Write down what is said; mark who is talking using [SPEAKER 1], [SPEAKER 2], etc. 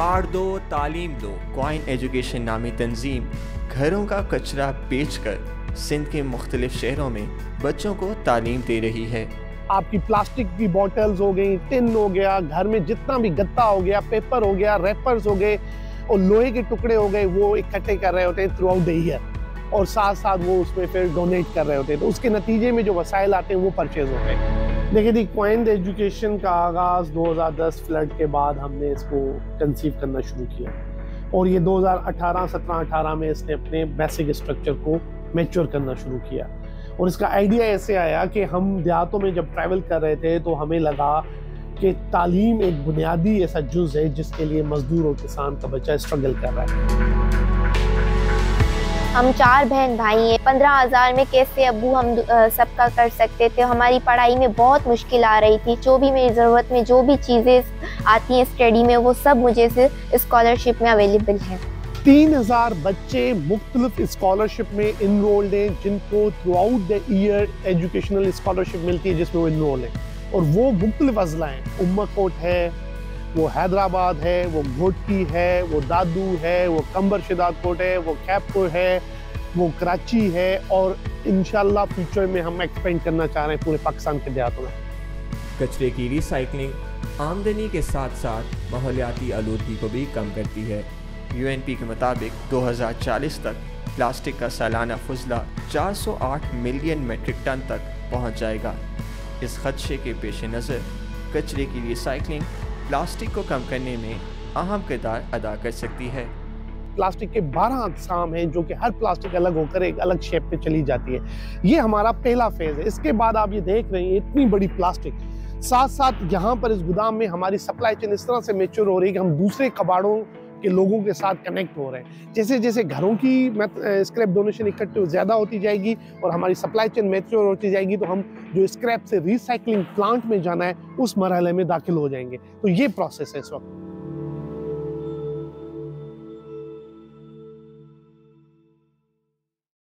[SPEAKER 1] मार दो तालीम दो क्वाइन एजुकेशन नामी तंजीम घरों का कचरा बेचकर सिंध के मुख्तलिफ शहरों में बच्चों को तालीम दे रही है।
[SPEAKER 2] आपकी प्लास्टिक की बॉटल्स हो गई, टिन हो गया, घर में जितना भी गत्ता हो गया, पेपर हो गया, रैपर्स हो गए और लोहे के टुकड़े हो गए, वो इकट्ठे कर रहे होते हैं थ्रू आउट द ईयर और साथ साथ वो उसमें फिर डोनेट कर रहे होते हैं। तो उसके नतीजे में जो वसाइल आते हैं वो परचेज होते हैं। देखिए दी क्वाइन एजुकेशन का आगाज़ 2010 फ्लड के बाद हमने इसको कंसीव करना शुरू किया और ये 2017-18 में इसने अपने बेसिक स्ट्रक्चर को मैच्योर करना शुरू किया। और इसका आइडिया ऐसे आया कि हम देहातों में जब ट्रैवल कर रहे थे तो हमें लगा कि तालीम एक बुनियादी ऐसा जुज़ है जिसके लिए मजदूर और किसान का बच्चा स्ट्रगल कर रहा है।
[SPEAKER 3] हम 4 बहन भाई हैं, 15,000 में कैसे अब्बू हम सबका कर सकते थे। हमारी पढ़ाई में बहुत मुश्किल आ रही थी। जो भी मेरी ज़रूरत में जो भी चीज़ें आती हैं स्टडी में वो सब मुझे से स्कॉलरशिप में अवेलेबल है।
[SPEAKER 2] 3,000 बच्चे मुख्तलिफ स्कॉलरशिप में इनरोल्ड हैं जिनको through out the year educational scholarship मिलती है जिसमें वो इनरोल हैं और वो मुख्तलिफ अजला हैं। उम्मकोट है, वो हैदराबाद है, वो घोटकी है, वो दादू है, वो कंबर शिदातकोट है, वो कैपपुर है, वो कराची है और इंशाल्लाह फ्यूचर में हम एक्सपेंड करना चाह रहे हैं पूरे पाकिस्तान के देहातों में।
[SPEAKER 1] कचरे की रिसाइकलिंग आमदनी के साथ साथ माहौलियाती आलूदगी को भी कम करती है। UNP के मुताबिक 2040 तक प्लास्टिक का सालाना फुजला 408 मिलियन मीट्रिक टन तक पहुंच जाएगा। इस खदशे के पेश नज़र कचरे की रिसाइकलिंग प्लास्टिक को कम करने में अहम किरदार अदा कर सकती है।
[SPEAKER 2] प्लास्टिक के 12 अक़साम हैं जो कि हर प्लास्टिक अलग होकर एक अलग शेप पे चली जाती है। ये हमारा पहला फेज़ है। इसके बाद आप ये देख रहे हैं इतनी बड़ी प्लास्टिक, साथ साथ यहाँ पर इस गोदाम में हमारी सप्लाई चेन इस तरह से मैच्योर हो रही है कि हम दूसरे कबाड़ों के लोगों के साथ कनेक्ट हो रहे हैं। जैसे जैसे घरों की स्क्रैप डोनेशन इकट्ठे ज़्यादा होती जाएगी और हमारी सप्लाई चेन मैच्योर होती जाएगी तो हम जो स्क्रैप से रिसाइकलिंग प्लांट में जाना है उस मरहले में दाखिल हो जाएंगे। तो ये प्रोसेस है इस वक्त।